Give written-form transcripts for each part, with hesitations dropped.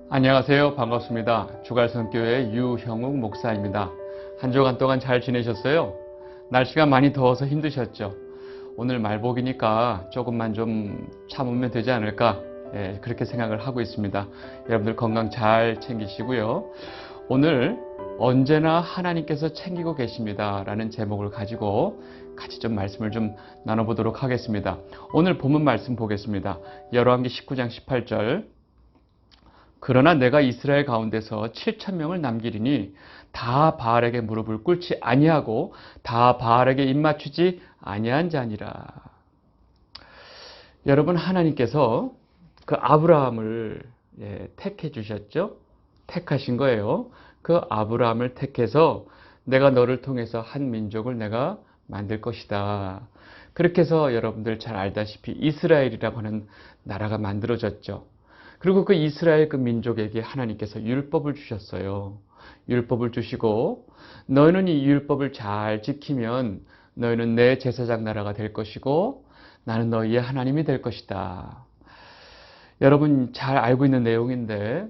안녕하세요. 반갑습니다. 주갈성교회 유형욱 목사입니다. 한 주간 동안 잘 지내셨어요? 날씨가 많이 더워서 힘드셨죠? 오늘 말복이니까 조금만 좀 참으면 되지 않을까? 그렇게 생각을 하고 있습니다. 여러분들 건강 잘 챙기시고요. 오늘 언제나 하나님께서 챙기고 계십니다 라는 제목을 가지고 같이 좀 말씀을 좀 나눠보도록 하겠습니다. 오늘 본문 말씀 보겠습니다. 열왕기 19장 18절. 그러나 내가 이스라엘 가운데서 7,000명을 남기리니 다 바알에게 무릎을 꿇지 아니하고 다 바알에게 입맞추지 아니한 자니라. 여러분, 하나님께서 그 아브라함을 택해 주셨죠? 택하신 거예요. 그 아브라함을 택해서 내가 너를 통해서 한 민족을 내가 만들 것이다. 그렇게 해서 여러분들 잘 알다시피 이스라엘이라고 하는 나라가 만들어졌죠. 그리고 그 이스라엘 그 민족에게 하나님께서 율법을 주셨어요. 율법을 주시고 너희는 이 율법을 잘 지키면 너희는 내 제사장 나라가 될 것이고 나는 너희의 하나님이 될 것이다. 여러분 잘 알고 있는 내용인데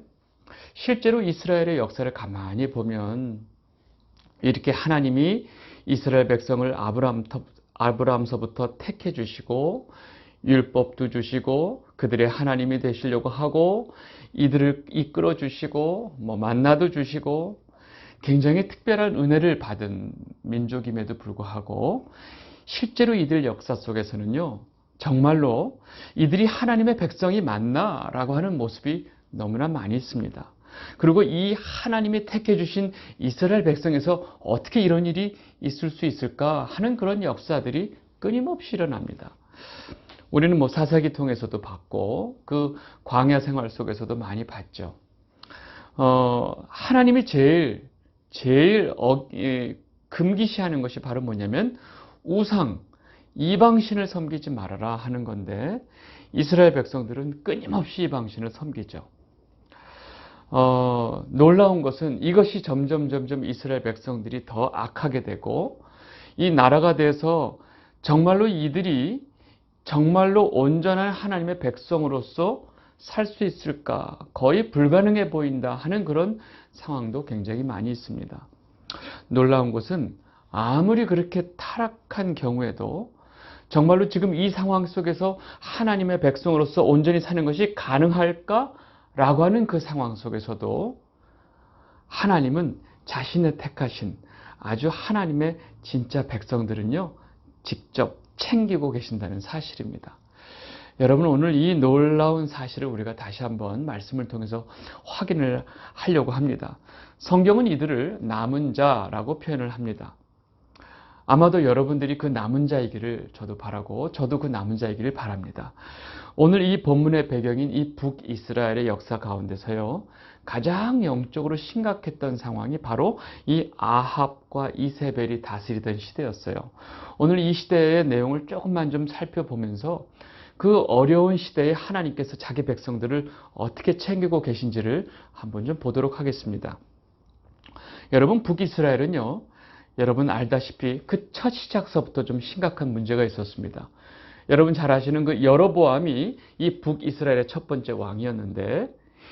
실제로 이스라엘의 역사를 가만히 보면 이렇게 하나님이 이스라엘 백성을 아브라함서부터 택해 주시고 율법도 주시고 그들의 하나님이 되시려고 하고 이들을 이끌어 주시고 만나도 주시고 굉장히 특별한 은혜를 받은 민족임에도 불구하고 실제로 이들 역사 속에서는요, 정말로 이들이 하나님의 백성이 맞나라고 하는 모습이 너무나 많이 있습니다. 그리고 이 하나님이 택해 주신 이스라엘 백성에서 어떻게 이런 일이 있을 수 있을까 하는 그런 역사들이 끊임없이 일어납니다. 우리는 사사기 통해서도 봤고 그 광야 생활 속에서도 많이 봤죠. 하나님이 제일 금기시하는 것이 바로 뭐냐면 우상, 이방신을 섬기지 말아라 하는 건데 이스라엘 백성들은 끊임없이 이방신을 섬기죠. 놀라운 것은 이것이 점점 이스라엘 백성들이 더 악하게 되고 이 나라가 돼서 정말로 이들이 정말로 온전한 하나님의 백성으로서 살 수 있을까? 거의 불가능해 보인다 하는 그런 상황도 굉장히 많이 있습니다. 놀라운 것은 아무리 그렇게 타락한 경우에도 정말로 지금 이 상황 속에서 하나님의 백성으로서 온전히 사는 것이 가능할까라고 하는 그 상황 속에서도 하나님은 자신의 택하신 아주 하나님의 진짜 백성들은요, 직접 챙기고 계신다는 사실입니다. 여러분, 오늘 이 놀라운 사실을 우리가 다시 한번 말씀을 통해서 확인을 하려고 합니다. 성경은 이들을 남은 자라고 표현을 합니다. 아마도 여러분들이 그 남은 자이기를 저도 바라고 저도 그 남은 자이기를 바랍니다. 오늘 이 본문의 배경인 이 북이스라엘의 역사 가운데서요, 가장 영적으로 심각했던 상황이 바로 이 아합과 이세벨이 다스리던 시대였어요. 오늘 이 시대의 내용을 조금만 좀 살펴보면서 그 어려운 시대에 하나님께서 자기 백성들을 어떻게 챙기고 계신지를 한번 좀 보도록 하겠습니다. 여러분, 북이스라엘은요, 여러분 알다시피 그 첫 시작서부터 좀 심각한 문제가 있었습니다. 여러분 잘 아시는 그 여로보암이 이 북이스라엘의 첫 번째 왕이었는데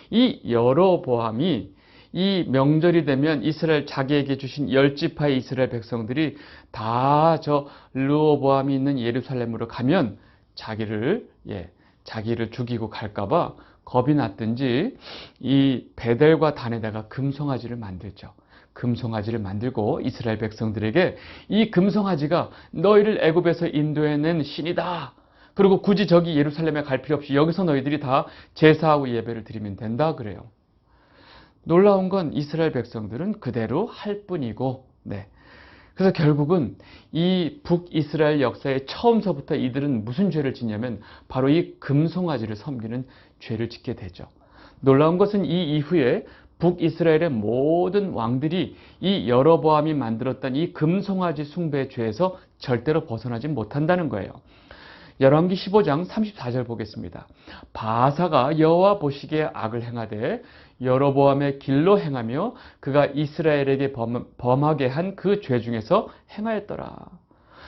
이 여로보암이 이 명절이 되면 이스라엘 자기에게 주신 10지파의 이스라엘 백성들이 다 저 르호보암이 있는 예루살렘으로 가면 자기를 죽이고 갈까봐 겁이 났든지 이 베델과 단에다가 금송아지를 만들죠. 금송아지를 만들고 이스라엘 백성들에게 이 금송아지가 너희를 애굽에서 인도해낸 신이다. 그리고 굳이 저기 예루살렘에 갈 필요 없이 여기서 너희들이 다 제사하고 예배를 드리면 된다 그래요. 놀라운 건 이스라엘 백성들은 그대로 할 뿐이고, 그래서 결국은 이 북이스라엘 역사의 처음서부터 이들은 무슨 죄를 짓냐면 바로 이 금송아지를 섬기는 죄를 짓게 되죠. 놀라운 것은 이 이후에 북이스라엘의 모든 왕들이 이 여로보암이 만들었던 이 금송아지 숭배의 죄에서 절대로 벗어나지 못한다는 거예요. 열왕기 15장 34절 보겠습니다. 바사가 여호와 보시기에 악을 행하되 여로보암의 길로 행하며 그가 이스라엘에게 범하게 한 그 죄 중에서 행하였더라.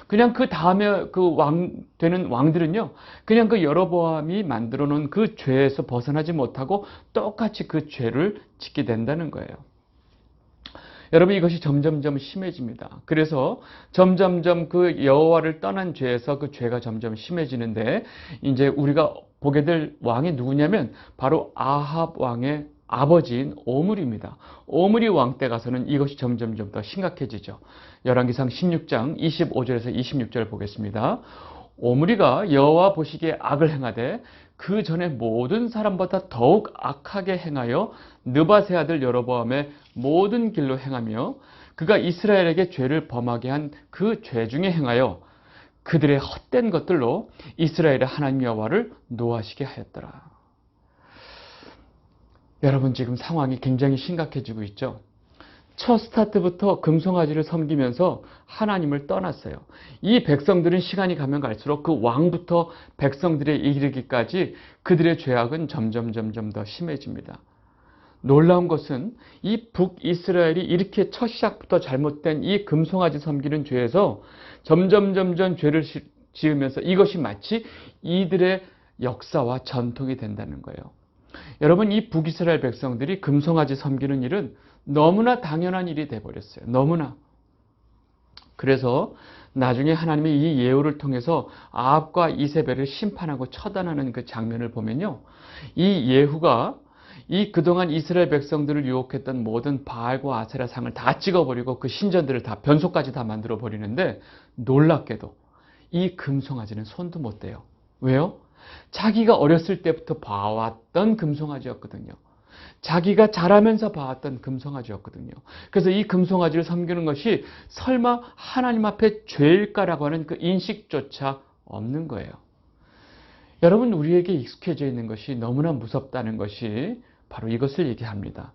그냥 그 다음에 그 되는 왕들은요, 그냥 그 여로보암이 만들어 놓은 그 죄에서 벗어나지 못하고 똑같이 그 죄를 짓게 된다는 거예요. 여러분, 이것이 점점점 심해집니다. 그래서 점점점 그 여호와를 떠난 죄에서 그 죄가 점점 심해지는데, 이제 우리가 보게 될 왕이 누구냐면 바로 아합 왕의 아버지인 오므리입니다. 오므리 왕 때 가서는 이것이 점점점 더 심각해지죠. 열왕기상 16장 25절에서 26절 보겠습니다. 오므리가 여호와 보시기에 악을 행하되 그 전에 모든 사람보다 더욱 악하게 행하여 느밧의 아들 여로보암의 모든 길로 행하며 그가 이스라엘에게 죄를 범하게 한 그 죄 중에 행하여 그들의 헛된 것들로 이스라엘의 하나님 여호와를 노하시게 하였더라. 여러분, 지금 상황이 굉장히 심각해지고 있죠. 첫 스타트부터 금송아지를 섬기면서 하나님을 떠났어요. 이 백성들은 시간이 가면 갈수록 그 왕부터 백성들에 이르기까지 그들의 죄악은 점점 더 심해집니다. 놀라운 것은 이 북이스라엘이 이렇게 첫 시작부터 잘못된 이 금송아지 섬기는 죄에서 점점 죄를 지으면서 이것이 마치 이들의 역사와 전통이 된다는 거예요. 여러분, 이 북이스라엘 백성들이 금송아지 섬기는 일은 너무나 당연한 일이 돼버렸어요. 너무나. 그래서 나중에 하나님이 이 예후를 통해서 아합과 이세벨을 심판하고 처단하는 그 장면을 보면요, 이 예후가 이 그동안 이스라엘 백성들을 유혹했던 모든 바알과 아세라 상을 다 찍어버리고 그 신전들을 다 변소까지 다 만들어 버리는데, 놀랍게도 이 금송아지는 손도 못 대요. 왜요? 자기가 어렸을 때부터 봐왔던 금송아지였거든요. 자기가 자라면서 봐왔던 금송아지였거든요. 그래서 이 금송아지를 섬기는 것이 설마 하나님 앞에 죄일까라고 하는 그 인식조차 없는 거예요. 여러분, 우리에게 익숙해져 있는 것이 너무나 무섭다는 것이 바로 이것을 얘기합니다.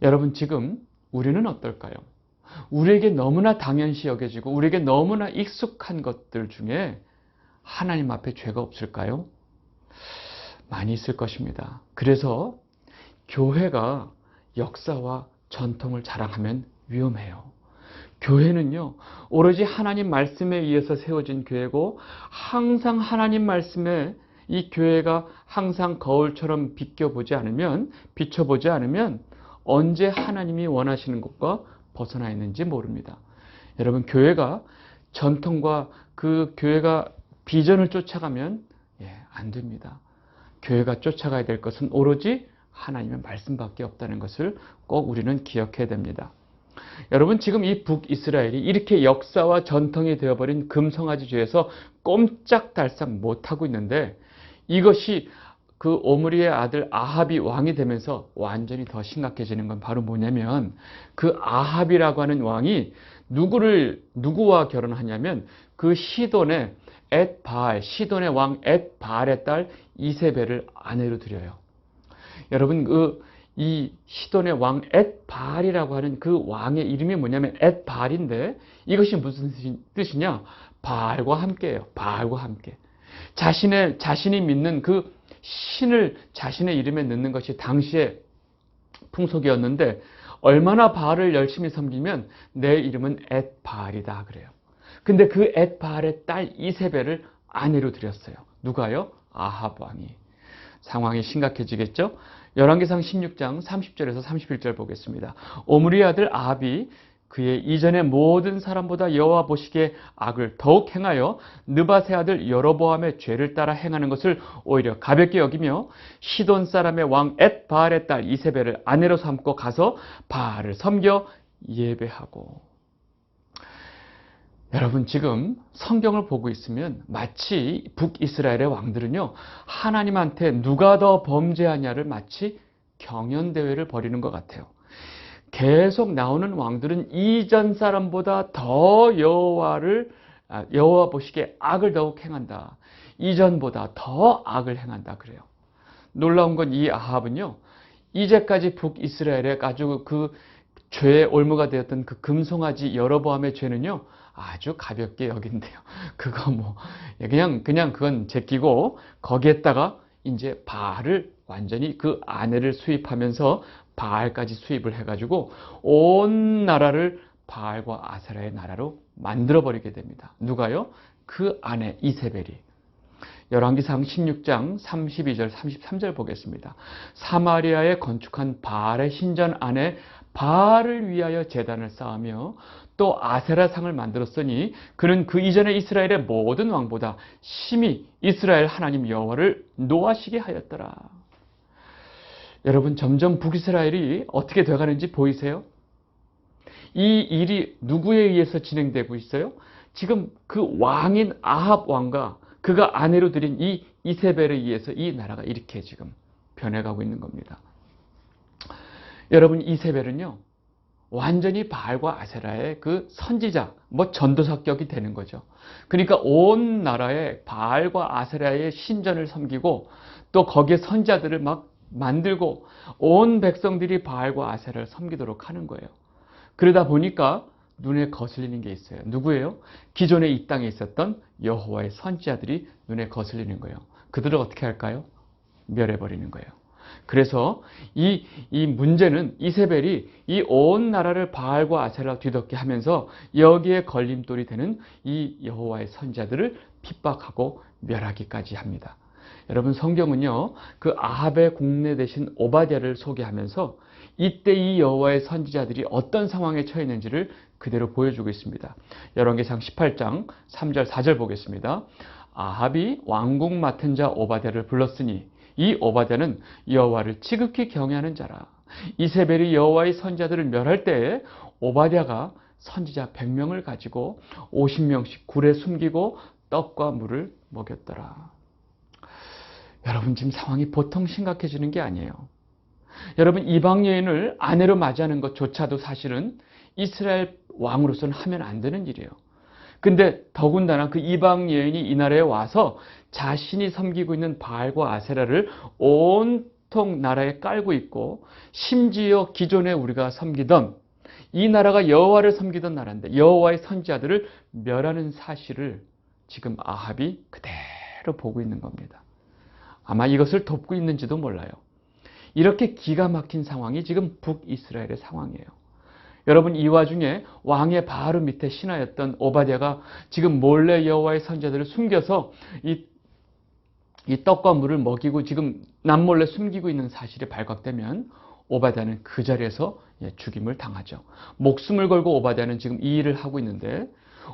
여러분, 지금 우리는 어떨까요? 우리에게 너무나 당연시 여겨지고 우리에게 너무나 익숙한 것들 중에 하나님 앞에 죄가 없을까요? 많이 있을 것입니다. 그래서 교회가 역사와 전통을 자랑하면 위험해요. 교회는요, 오로지 하나님 말씀에 의해서 세워진 교회고, 항상 하나님 말씀에 이 교회가 항상 거울처럼 비춰보지 않으면 언제 하나님이 원하시는 것과 벗어나 있는지 모릅니다. 여러분, 교회가 전통과 그 교회가 비전을 쫓아가면 안 됩니다. 교회가 쫓아가야 될 것은 오로지 하나님의 말씀밖에 없다는 것을 꼭 우리는 기억해야 됩니다. 여러분, 지금 이 북이스라엘이 이렇게 역사와 전통이 되어버린 금송아지 죄에서 꼼짝달싹 못하고 있는데, 이것이 그 오므리의 아들 아합이 왕이 되면서 완전히 더 심각해지는 건 바로 뭐냐면, 그 아합이라고 하는 왕이 누구와 결혼하냐면 그 시돈의 시돈의 왕 엣바알의 딸 이세벨을 아내로 들여요. 여러분, 이 시돈의 왕 엣바알이라고 하는 그 왕의 이름이 뭐냐면 엣바알인데, 이것이 무슨 뜻이냐? 바알과 함께예요. 바알과 함께. 자신이 믿는 그 신을 자신의 이름에 넣는 것이 당시의 풍속이었는데, 얼마나 바알을 열심히 섬기면 내 이름은 엣바알이다 그래요. 근데 그 엣바알의 딸 이세벨을 아내로 들였어요. 누가요? 아합 왕이. 상황이 심각해지겠죠? 열왕기상 16장 30절에서 31절 보겠습니다. 오므리의 아들 아합이 그의 이전의 모든 사람보다 여호와 보시기에 악을 더욱 행하여 느밧의 아들 여로보암의 죄를 따라 행하는 것을 오히려 가볍게 여기며 시돈 사람의 왕 엣바알의 딸 이세벨을 아내로 삼고 가서 바알을 섬겨 예배하고. 여러분, 지금 성경을 보고 있으면 마치 북이스라엘의 왕들은요, 하나님한테 누가 더 범죄하냐를 마치 경연대회를 벌이는 것 같아요. 계속 나오는 왕들은 이전 사람보다 더 여호와 보시기에 악을 더욱 행한다. 이전보다 더 악을 행한다 그래요. 놀라운 건 이 아합은요, 이제까지 북이스라엘에 아주 그 죄의 올무가 되었던 그 금송아지 여로보암의 죄는요, 아주 가볍게 여긴대요. 그냥 그건 제끼고 거기에다가 이제 바알을 완전히 그 아내를 수입하면서 바알까지 수입을 해가지고 온 나라를 바알과 아세라의 나라로 만들어버리게 됩니다. 누가요? 그 아내 이세벨이. 열왕기상 16장 32절 33절 보겠습니다. 사마리아에 건축한 바알의 신전 안에 바알을 위하여 제단을 쌓으며 또 아세라상을 만들었으니 그는 그 이전에 이스라엘의 모든 왕보다 심히 이스라엘 하나님 여호와를 노하시게 하였더라. 여러분, 점점 북이스라엘이 어떻게 돼가는지 보이세요? 이 일이 누구에 의해서 진행되고 있어요? 지금 그 왕인 아합 왕과 그가 아내로 들인 이 이세벨에 의해서 이 나라가 이렇게 지금 변해가고 있는 겁니다. 여러분, 이세벨은요, 완전히 바알과 아세라의 그 선지자, 전도사격이 되는 거죠. 그러니까 온 나라에 바알과 아세라의 신전을 섬기고 또 거기에 선지자들을 막 만들고 온 백성들이 바알과 아세라를 섬기도록 하는 거예요. 그러다 보니까 눈에 거슬리는 게 있어요. 누구예요? 기존에 이 땅에 있었던 여호와의 선지자들이 눈에 거슬리는 거예요. 그들을 어떻게 할까요? 멸해버리는 거예요. 그래서 이 문제는 이세벨이 이 온 나라를 바알과 아세라 뒤덮게 하면서 여기에 걸림돌이 되는 이 여호와의 선지자들을 핍박하고 멸하기까지 합니다. 여러분, 성경은요, 그 아합의 국내 대신 오바댜를 소개하면서 이때 이 여호와의 선지자들이 어떤 상황에 처했는지를 그대로 보여주고 있습니다. 열왕기상 18장 3절 4절 보겠습니다. 아합이 왕국 맡은 자 오바댜를 불렀으니 이 오바댜는 여호와를 지극히 경외하는 자라. 이세벨이 여호와의 선지자들을 멸할 때에 오바댜가 선지자 100명을 가지고 50명씩 굴에 숨기고 떡과 물을 먹였더라. 여러분, 지금 상황이 보통 심각해지는 게 아니에요. 여러분, 이방 여인을 아내로 맞이하는 것조차도 사실은 이스라엘 왕으로서는 하면 안 되는 일이에요. 근데 더군다나 그 이방 여인이 이 나라에 와서 자신이 섬기고 있는 바알과 아세라를 온통 나라에 깔고 있고, 심지어 기존에 우리가 섬기던 이 나라가 여호와를 섬기던 나라인데 여호와의 선지자들을 멸하는 사실을 지금 아합이 그대로 보고 있는 겁니다. 아마 이것을 돕고 있는지도 몰라요. 이렇게 기가 막힌 상황이 지금 북이스라엘의 상황이에요. 여러분, 이 와중에 왕의 바로 밑에 신하였던 오바댜가 지금 몰래 여호와의 선지자들을 숨겨서 이 떡과 물을 먹이고 지금 남몰래 숨기고 있는 사실이 발각되면 오바댜는 그 자리에서 죽임을 당하죠. 목숨을 걸고 오바댜는 지금 이 일을 하고 있는데,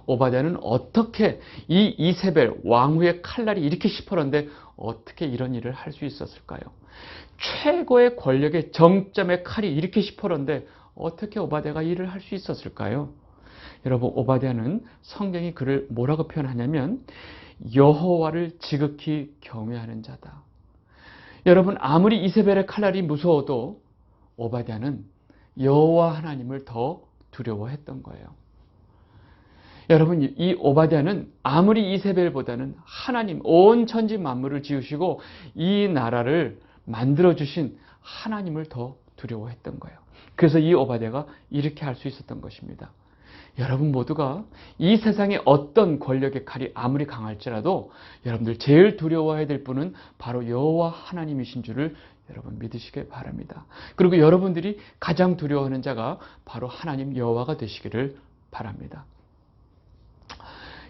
오바댜는 어떻게 이 이세벨 왕후의 칼날이 이렇게 시퍼런데 어떻게 이런 일을 할 수 있었을까요? 최고의 권력의 정점의 칼이 이렇게 시퍼런데 어떻게 오바댜가 일을 할 수 있었을까요? 여러분, 오바댜는 성경이 그를 뭐라고 표현하냐면 여호와를 지극히 경외하는 자다. 여러분, 아무리 이세벨의 칼날이 무서워도 오바댜는 여호와 하나님을 더 두려워했던 거예요. 여러분, 이 오바댜는 아무리 이세벨보다는 하나님, 온 천지 만물을 지으시고 이 나라를 만들어주신 하나님을 더 두려워했던 거예요. 그래서 이 오바댜가 이렇게 할 수 있었던 것입니다. 여러분 모두가 이 세상에 어떤 권력의 칼이 아무리 강할지라도 여러분들 제일 두려워해야 될 분은 바로 여호와 하나님이신 줄을 여러분 믿으시길 바랍니다. 그리고 여러분들이 가장 두려워하는 자가 바로 하나님 여호와가 되시기를 바랍니다.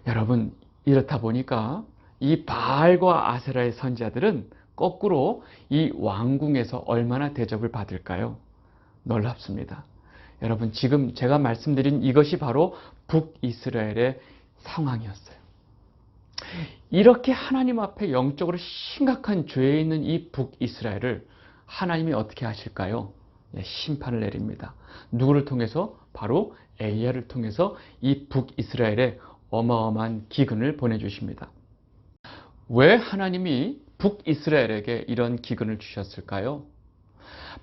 여러분, 이렇다 보니까 이 바알과 아세라의 선지자들은 거꾸로 이 왕궁에서 얼마나 대접을 받을까요? 놀랍습니다. 여러분, 지금 제가 말씀드린 이것이 바로 북이스라엘의 상황이었어요. 이렇게 하나님 앞에 영적으로 심각한 죄에 있는 이 북이스라엘을 하나님이 어떻게 하실까요? 심판을 내립니다. 누구를 통해서? 바로 엘리야를 통해서 이 북이스라엘에 어마어마한 기근을 보내주십니다. 왜 하나님이 북이스라엘에게 이런 기근을 주셨을까요?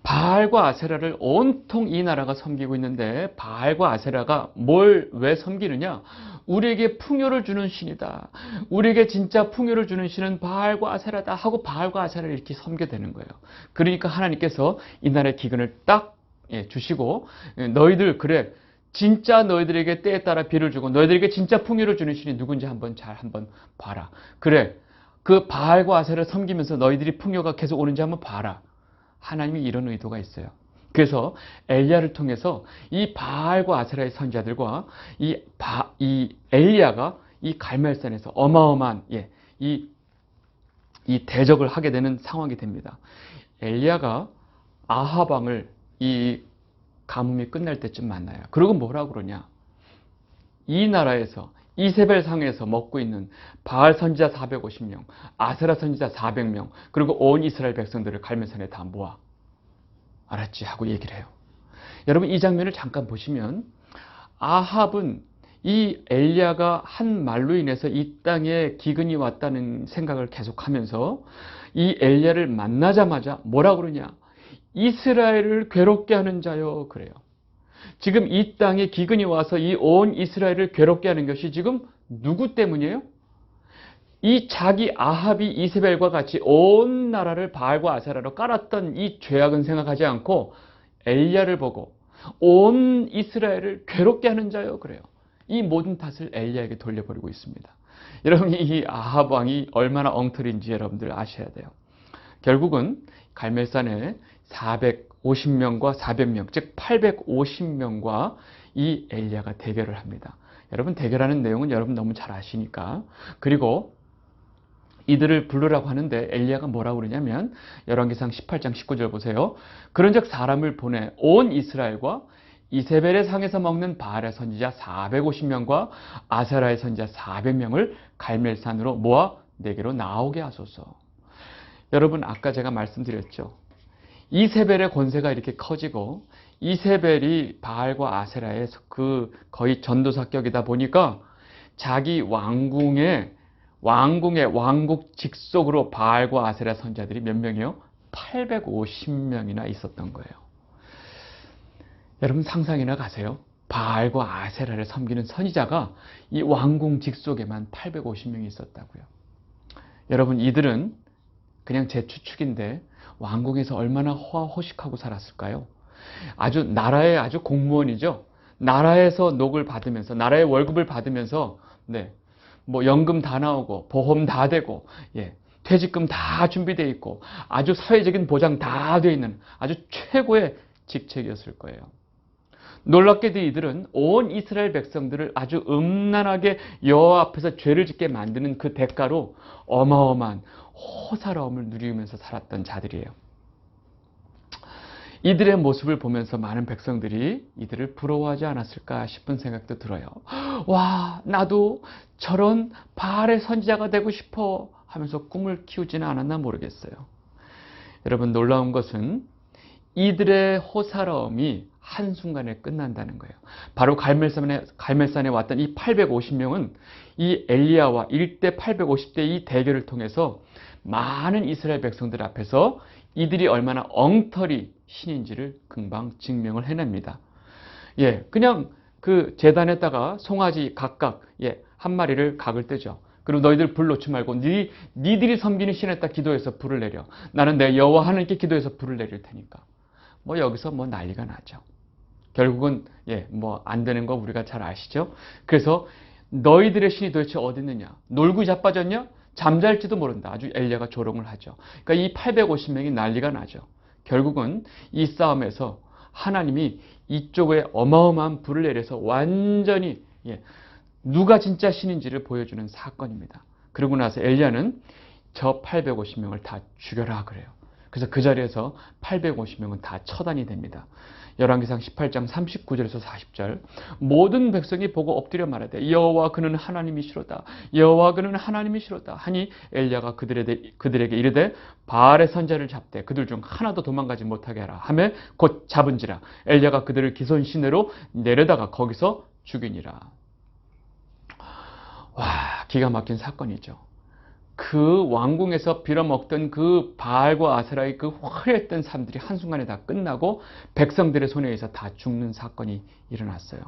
바알과 아세라를 온통 이 나라가 섬기고 있는데 바알과 아세라가 뭘 왜 섬기느냐? 우리에게 풍요를 주는 신이다. 우리에게 진짜 풍요를 주는 신은 바알과 아세라다 하고 바알과 아세라를 이렇게 섬겨대는 거예요. 그러니까 하나님께서 이 나라의 기근을 딱 주시고, 너희들 그래 진짜 너희들에게 때에 따라 비를 주고 너희들에게 진짜 풍요를 주는 신이 누군지 한번 봐라. 그래, 그 바알과 아세라를 섬기면서 너희들이 풍요가 계속 오는지 한번 봐라. 하나님이 이런 의도가 있어요. 그래서 엘리야를 통해서 이 바알과 아세라의 선지자들과 이 엘리야가 이 갈멜산에서 어마어마한 이 대적을 하게 되는 상황이 됩니다. 엘리야가 아합 왕을 이 가뭄이 끝날 때쯤 만나요. 그리고 뭐라 그러냐? 이 나라에서 이세벨 상에서 먹고 있는 바알 선지자 450명, 아세라 선지자 400명, 그리고 온 이스라엘 백성들을 갈멜산에 다 모아. 알았지? 하고 얘기를 해요. 여러분 이 장면을 잠깐 보시면 아합은 이 엘리야가 한 말로 인해서 이 땅에 기근이 왔다는 생각을 계속하면서 이 엘리야를 만나자마자 뭐라 그러냐? 이스라엘을 괴롭게 하는 자요. 그래요. 지금 이 땅에 기근이 와서 이 온 이스라엘을 괴롭게 하는 것이 지금 누구 때문이에요? 이 자기 아합이 이세벨과 같이 온 나라를 바알과 아세라로 깔았던 이 죄악은 생각하지 않고 엘리야를 보고 온 이스라엘을 괴롭게 하는 자요. 그래요. 이 모든 탓을 엘리야에게 돌려버리고 있습니다. 여러분 이 아합 왕이 얼마나 엉터리인지 여러분들 아셔야 돼요. 결국은 갈멜산에 450명과 400명, 즉 850명과 이 엘리야가 대결을 합니다. 여러분 대결하는 내용은 여러분 너무 잘 아시니까. 그리고 이들을 부르라고 하는데 엘리야가 뭐라고 그러냐면 열왕기상 18장 19절 보세요. 그런즉 사람을 보내 온 이스라엘과 이세벨의 상에서 먹는 바알의 선지자 450명과 아세라의 선지자 400명을 갈멜산으로 모아 내게로 나오게 하소서. 여러분 아까 제가 말씀드렸죠. 이세벨의 권세가 이렇게 커지고 이세벨이 바알과 아세라의 그 거의 전도사격이다 보니까 자기 왕궁의 왕국 직속으로 바알과 아세라 선지자들이 몇 명이요? 850명이나 있었던 거예요. 여러분 상상이나 가세요. 바알과 아세라를 섬기는 선지자가 이 왕궁 직속에만 850명이 있었다고요. 여러분 이들은 그냥 제 추측인데 왕궁에서 얼마나 호화호식하고 살았을까요? 나라의 아주 공무원이죠. 나라에서 녹을 받으면서 나라의 월급을 받으면서 뭐 연금 다 나오고 보험 다 되고 퇴직금 다 준비되어 있고 아주 사회적인 보장 다 되어 있는 아주 최고의 직책이었을 거예요. 놀랍게도 이들은 온 이스라엘 백성들을 아주 음란하게 여호와 앞에서 죄를 짓게 만드는 그 대가로 어마어마한 호사로움을 누리면서 살았던 자들이에요. 이들의 모습을 보면서 많은 백성들이 이들을 부러워하지 않았을까 싶은 생각도 들어요. 와, 나도 저런 바알의 선지자가 되고 싶어 하면서 꿈을 키우지는 않았나 모르겠어요. 여러분 놀라운 것은 이들의 호사로움이 한순간에 끝난다는 거예요. 바로 갈멜산에 왔던 이 850명은 이 엘리야와 1대 850대 이 대결을 통해서 많은 이스라엘 백성들 앞에서 이들이 얼마나 엉터리 신인지를 금방 증명을 해냅니다. 그냥 그 제단에다가 송아지 각각 한 마리를 각을 떼죠. 그리고 너희들 불 놓지 말고 니들이 섬기는 신에다 기도해서 불을 내려. 나는 내 여호와 하나님께 기도해서 불을 내릴 테니까. 여기서 난리가 나죠. 결국은 안 되는 거 우리가 잘 아시죠? 그래서 너희들의 신이 도대체 어디 있느냐? 놀고 자빠졌냐? 잠잘지도 모른다. 아주 엘리야가 조롱을 하죠. 그러니까 이 850명이 난리가 나죠. 결국은 이 싸움에서 하나님이 이쪽에 어마어마한 불을 내려서 완전히 누가 진짜 신인지를 보여주는 사건입니다. 그러고 나서 엘리야는 저 850명을 다 죽여라 그래요. 그래서 그 자리에서 850명은 다 처단이 됩니다. 열왕기상 18장 39절에서 40절 모든 백성이 보고 엎드려 말하되 여호와 그는 하나님이시로다. 여호와 그는 하나님이시로다 하니 엘리야가 그들에게 이르되 바알의 선지자를 잡되 그들 중 하나도 도망가지 못하게 하라 하매 곧 잡은지라. 엘리야가 그들을 기손 시내로 내려다가 거기서 죽이니라. 와, 기가 막힌 사건이죠. 그 왕궁에서 빌어먹던 그 바알과 아세라의 그 화려했던 삶들이 한순간에 다 끝나고 백성들의 손에 의해서 다 죽는 사건이 일어났어요.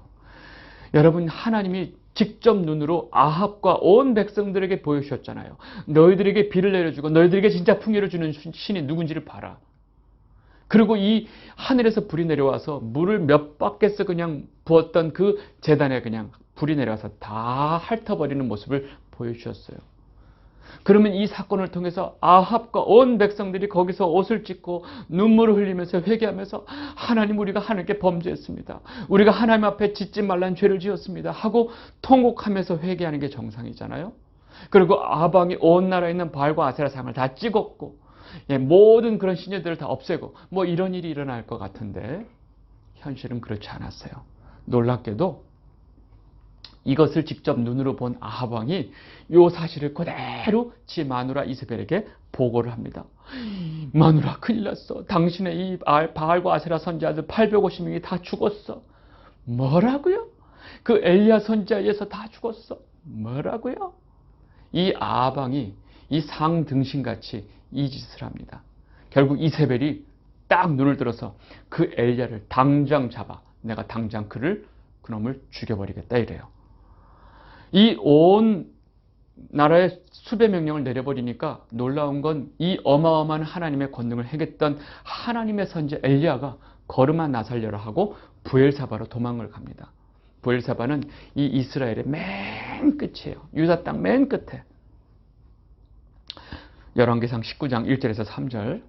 여러분 하나님이 직접 눈으로 아합과 온 백성들에게 보여주셨잖아요. 너희들에게 비를 내려주고 너희들에게 진짜 풍요를 주는 신이 누군지를 봐라. 그리고 이 하늘에서 불이 내려와서 물을 몇 바퀴에서 그냥 부었던 그 제단에 그냥 불이 내려와서 다 핥아버리는 모습을 보여주셨어요. 그러면 이 사건을 통해서 아합과 온 백성들이 거기서 옷을 찢고 눈물을 흘리면서 회개하면서 하나님, 우리가 하나님께 범죄했습니다. 우리가 하나님 앞에 짓지 말란 죄를 지었습니다 하고 통곡하면서 회개하는 게 정상이잖아요. 그리고 아방이 온 나라에 있는 바알과 아세라 상을 다 찍었고, 모든 그런 신녀들을 다 없애고 뭐 이런 일이 일어날 것 같은데 현실은 그렇지 않았어요. 놀랍게도 이것을 직접 눈으로 본 아합 왕이 이 사실을 그대로 지 마누라 이세벨에게 보고를 합니다. 마누라, 큰일 났어. 당신의 이 바알과 아세라 선지자들 850명이 다 죽었어. 뭐라고요? 그 엘리야 선지자에 의해서 다 죽었어. 뭐라고요? 이 아합 왕이 이 상등신같이 이 짓을 합니다. 결국 이세벨이 딱 눈을 들어서 그 엘리야를 당장 잡아 내가 당장 그놈을 죽여버리겠다 이래요. 이 온 나라에 수백 명령을 내려버리니까 놀라운 건 이 어마어마한 하나님의 권능을 행했던 하나님의 선지 엘리야가 걸음아 나살려라 하고 부엘사바로 도망을 갑니다. 부엘사바는 이 이스라엘의 맨 끝이에요. 유다 땅 맨 끝에. 열왕기상 19장 1절에서 3절.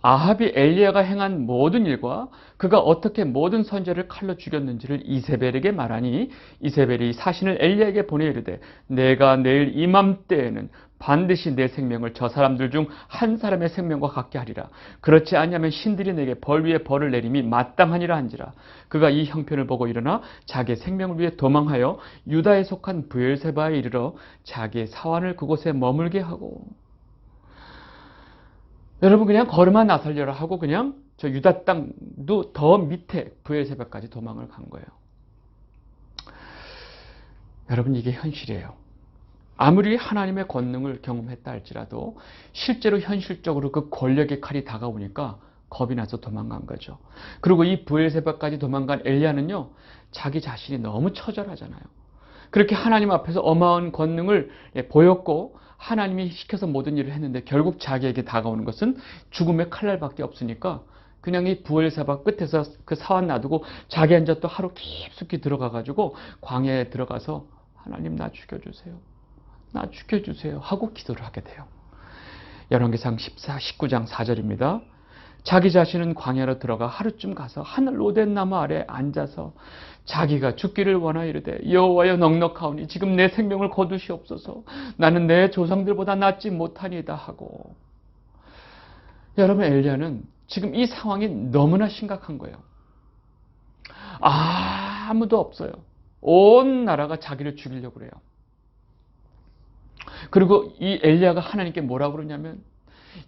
아합이 엘리야가 행한 모든 일과 그가 어떻게 모든 선지자를 칼로 죽였는지를 이세벨에게 말하니 이세벨이 사신을 엘리야에게 보내 이르되 내가 내일 이맘때에는 반드시 내 생명을 저 사람들 중 한 사람의 생명과 같게 하리라. 그렇지 아니하면 신들이 내게 벌 위에 벌을 내림이 마땅하니라 한지라. 그가 이 형편을 보고 일어나 자기의 생명을 위해 도망하여 유다에 속한 브엘세바에 이르러 자기의 사환을 그곳에 머물게 하고, 여러분 그냥 걸음아 나살려라 하고 그냥 저 유다 땅도 더 밑에 브엘세바까지 도망을 간 거예요. 여러분 이게 현실이에요. 아무리 하나님의 권능을 경험했다 할지라도 실제로 현실적으로 그 권력의 칼이 다가오니까 겁이 나서 도망간 거죠. 그리고 이 브엘세바까지 도망간 엘리야는요, 자기 자신이 너무 처절하잖아요. 그렇게 하나님 앞에서 어마어마한 권능을 보였고 하나님이 시켜서 모든 일을 했는데 결국 자기에게 다가오는 것은 죽음의 칼날밖에 없으니까 그냥 이 브엘세바 끝에서 그 사환 놔두고 자기 혼자 또 하루 깊숙이 들어가가지고 광야에 들어가서 하나님 나 죽여주세요. 나 죽여주세요 하고 기도를 하게 돼요. 열왕기상 19장 4절입니다. 자기 자신은 광야로 들어가 하루쯤 가서 하늘 로덴 나무 아래 앉아서 자기가 죽기를 원하여 이르되 여호와여 넉넉하오니 지금 내 생명을 거두시옵소서. 나는 내 조상들보다 낫지 못하니이다 하고. 여러분 엘리야는 지금 이 상황이 너무나 심각한 거예요. 아무도 없어요. 온 나라가 자기를 죽이려고 그래요. 그리고 이 엘리야가 하나님께 뭐라고 그러냐면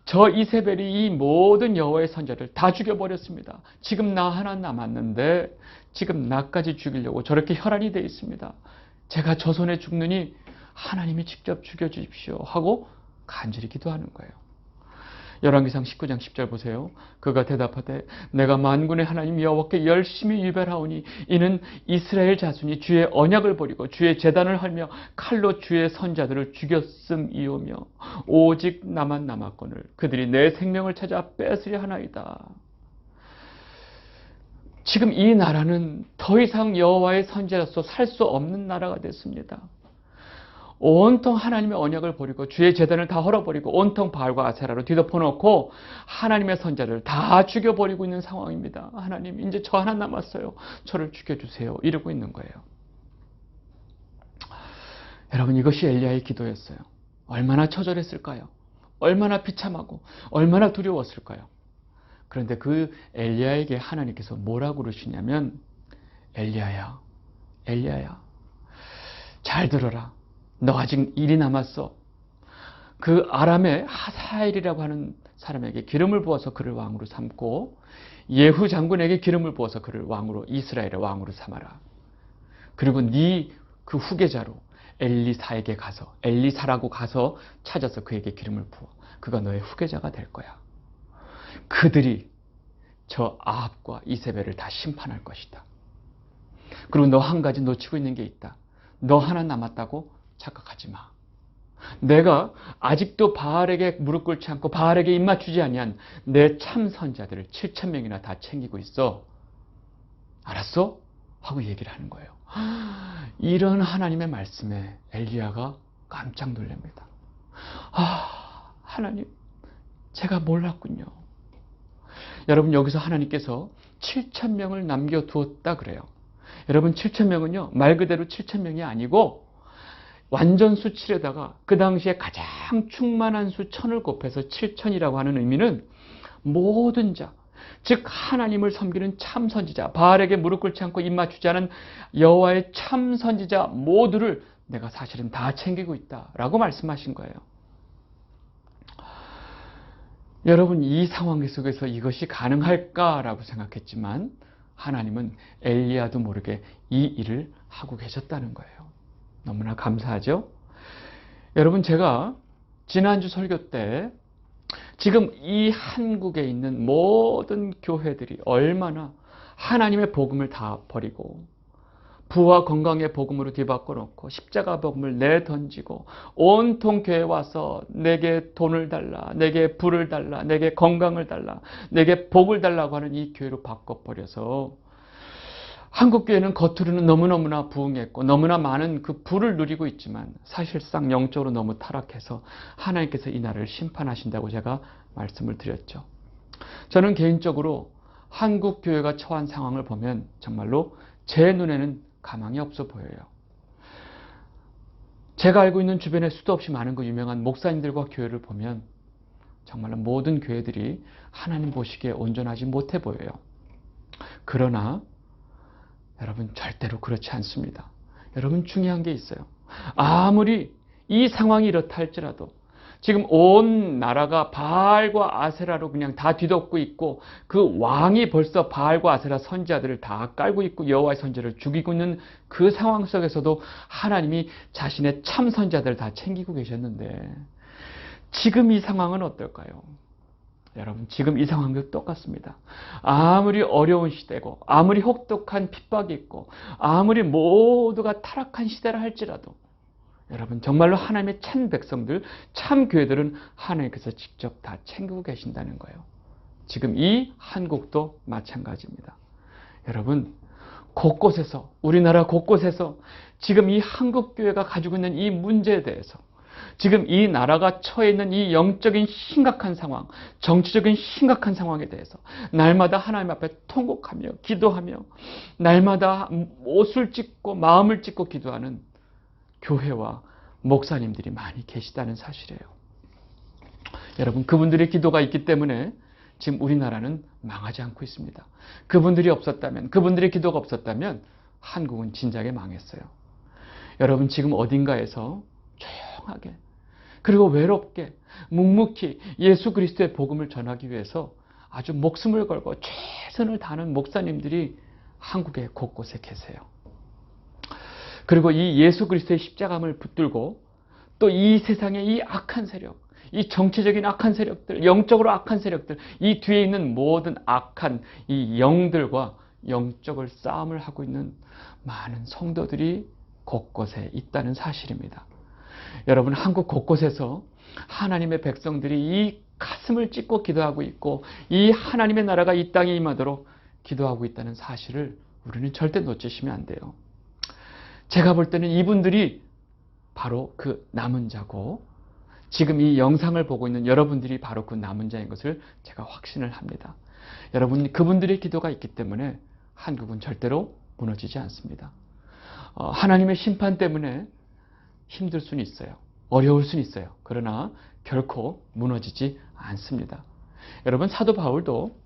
저 이세벨이 이 모든 여호와의 선지자를 다 죽여버렸습니다. 지금 나 하나 남았는데 지금 나까지 죽이려고 저렇게 혈안이 되어 있습니다. 제가 저 손에 죽느니 하나님이 직접 죽여주십시오 하고 간절히 기도하는 거예요. 열왕기상 19장 10절 보세요. 그가 대답하되 내가 만군의 하나님 여호와께 열심히 유별하오니 이는 이스라엘 자손이 주의 언약을 버리고 주의 제단을 헐며 칼로 주의 선자들을 죽였음이오며 오직 나만 남았거늘 그들이 내 생명을 찾아 뺏으려 하나이다. 지금 이 나라는 더 이상 여호와의 선지자로서 살 수 없는 나라가 됐습니다. 온통 하나님의 언약을 버리고 주의 제단을 다 헐어버리고 온통 바알과 아세라로 뒤덮어놓고 하나님의 선자를 다 죽여버리고 있는 상황입니다. 하나님 이제 저 하나 남았어요. 저를 죽여주세요. 이러고 있는 거예요. 여러분 이것이 엘리야의 기도였어요. 얼마나 처절했을까요? 얼마나 비참하고 얼마나 두려웠을까요? 그런데 그 엘리야에게 하나님께서 뭐라고 그러시냐면 엘리야야 잘 들어라. 너 아직 일이 남았어. 그 아람의 하사엘이라고 하는 사람에게 기름을 부어서 그를 왕으로 삼고 예후 장군에게 기름을 부어서 그를 왕으로 이스라엘의 왕으로 삼아라. 그리고 네 그 후계자로 엘리사에게 가서 엘리사라고 가서 찾아서 그에게 기름을 부어. 그가 너의 후계자가 될 거야. 그들이 저 아합과 이세벨을 다 심판할 것이다. 그리고 너 한 가지 놓치고 있는 게 있다. 너 하나 남았다고 착각하지 마. 내가 아직도 바알에게 무릎 꿇지 않고 바알에게 입 맞추지 아니한 내 참 선자들을 7,000명이나 다 챙기고 있어. 알았어? 하고 얘기를 하는 거예요. 이런 하나님의 말씀에 엘리야가 깜짝 놀랍니다. 하나님, 제가 몰랐군요. 여러분, 여기서 하나님께서 7,000명을 남겨두었다 그래요. 여러분, 7,000명은요, 말 그대로 7,000명이 아니고 완전 수 7에다가 그 당시에 가장 충만한 수 1000을 곱해서 7,000이라고 하는 의미는 모든 자, 즉 하나님을 섬기는 참 선지자, 바알에게 무릎 꿇지 않고 입 맞추지 않은 여호와의 참 선지자 모두를 내가 사실은 다 챙기고 있다라고 말씀하신 거예요. 여러분, 이 상황 속에서 이것이 가능할까라고 생각했지만 하나님은 엘리야도 모르게 이 일을 하고 계셨다는 거예요. 너무나 감사하죠? 여러분, 제가 지난주 설교 때 지금 이 한국에 있는 모든 교회들이 얼마나 하나님의 복음을 다 버리고 부와 건강의 복음으로 뒤바꿔 놓고 십자가 복음을 내던지고 온통 교회에 와서 내게 돈을 달라, 내게 부를 달라, 내게 건강을 달라, 내게 복을 달라고 하는 이 교회로 바꿔버려서 한국 교회는 겉으로는 너무너무나 부흥했고 너무나 많은 그 부를 누리고 있지만 사실상 영적으로 너무 타락해서 하나님께서 이 나라를 심판하신다고 제가 말씀을 드렸죠. 저는 개인적으로 한국 교회가 처한 상황을 보면 정말로 제 눈에는 가망이 없어 보여요. 제가 알고 있는 주변에 수도 없이 많은 그 유명한 목사님들과 교회를 보면 정말로 모든 교회들이 하나님 보시기에 온전하지 못해 보여요. 그러나 여러분, 절대로 그렇지 않습니다. 여러분, 중요한 게 있어요. 아무리 이 상황이 이렇다 할지라도 지금 온 나라가 바알과 아세라로 그냥 다 뒤덮고 있고 그 왕이 벌써 바알과 아세라 선지자들을 다 깔고 있고 여호와의 선지자를 죽이고 있는 그 상황 속에서도 하나님이 자신의 참 선지자들을 다 챙기고 계셨는데 지금 이 상황은 어떨까요? 여러분, 지금 이 상황도 똑같습니다. 아무리 어려운 시대고 아무리 혹독한 핍박이 있고 아무리 모두가 타락한 시대라 할지라도 여러분, 정말로 하나님의 참 백성들, 참 교회들은 하나님께서 직접 다 챙기고 계신다는 거예요. 지금 이 한국도 마찬가지입니다. 여러분, 곳곳에서, 우리나라 곳곳에서 지금 이 한국 교회가 가지고 있는 이 문제에 대해서 지금 이 나라가 처해 있는 이 영적인 심각한 상황, 정치적인 심각한 상황에 대해서 날마다 하나님 앞에 통곡하며 기도하며 날마다 옷을 찢고 마음을 찢고 기도하는 교회와 목사님들이 많이 계시다는 사실이에요. 여러분, 그분들의 기도가 있기 때문에 지금 우리나라는 망하지 않고 있습니다. 그분들이 없었다면, 그분들의 기도가 없었다면 한국은 진작에 망했어요. 여러분, 지금 어딘가에서 조용하게 그리고 외롭게 묵묵히 예수 그리스도의 복음을 전하기 위해서 아주 목숨을 걸고 최선을 다하는 목사님들이 한국의 곳곳에 계세요. 그리고 이 예수 그리스도의 십자가를 붙들고 또 이 세상의 이 악한 세력, 이 정치적인 악한 세력들, 영적으로 악한 세력들, 이 뒤에 있는 모든 악한 이 영들과 영적을 싸움을 하고 있는 많은 성도들이 곳곳에 있다는 사실입니다. 여러분, 한국 곳곳에서 하나님의 백성들이 이 가슴을 찢고 기도하고 있고 이 하나님의 나라가 이 땅에 임하도록 기도하고 있다는 사실을 우리는 절대 놓치시면 안 돼요. 제가 볼 때는 이분들이 바로 그 남은 자고 지금 이 영상을 보고 있는 여러분들이 바로 그 남은 자인 것을 제가 확신을 합니다. 여러분, 그분들의 기도가 있기 때문에 한국은 절대로 무너지지 않습니다. 하나님의 심판 때문에 힘들 수는 있어요. 어려울 수는 있어요. 그러나 결코 무너지지 않습니다. 여러분, 사도 바울도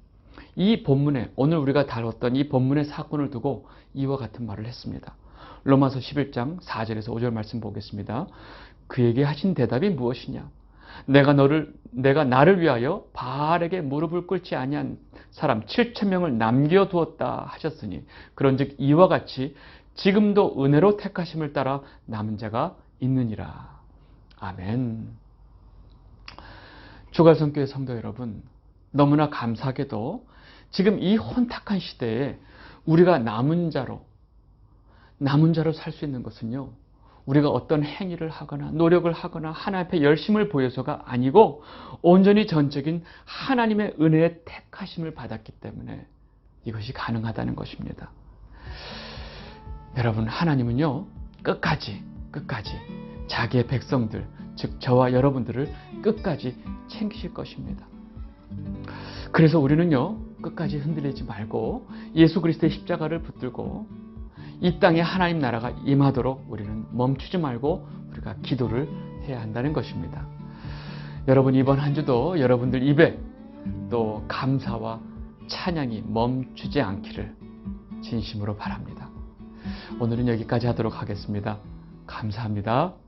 이 본문에 오늘 우리가 다뤘던 이 본문의 사건을 두고 이와 같은 말을 했습니다. 로마서 11장 4절에서 5절 말씀 보겠습니다. 그에게 하신 대답이 무엇이냐? 내가 나를 위하여 바알에게 무릎을 꿇지 아니한 사람 7,000명을 남겨두었다 하셨으니 그런즉 이와 같이 지금도 은혜로 택하심을 따라 남은 자가 있느니라. 아멘. 주갈성교회 성도 여러분, 너무나 감사하게도 지금 이 혼탁한 시대에 우리가 남은 자로 살 수 있는 것은요, 우리가 어떤 행위를 하거나 노력을 하거나 하나님 앞에 열심을 보여서가 아니고 온전히 전적인 하나님의 은혜의 택하심을 받았기 때문에 이것이 가능하다는 것입니다. 여러분, 하나님은요 끝까지 자기의 백성들, 즉 저와 여러분들을 끝까지 챙기실 것입니다. 그래서 우리는요, 끝까지 흔들리지 말고 예수 그리스도의 십자가를 붙들고 이 땅에 하나님 나라가 임하도록 우리는 멈추지 말고 우리가 기도를 해야 한다는 것입니다. 여러분, 이번 한 주도 여러분들 입에 또 감사와 찬양이 멈추지 않기를 진심으로 바랍니다. 오늘은 여기까지 하도록 하겠습니다. 감사합니다.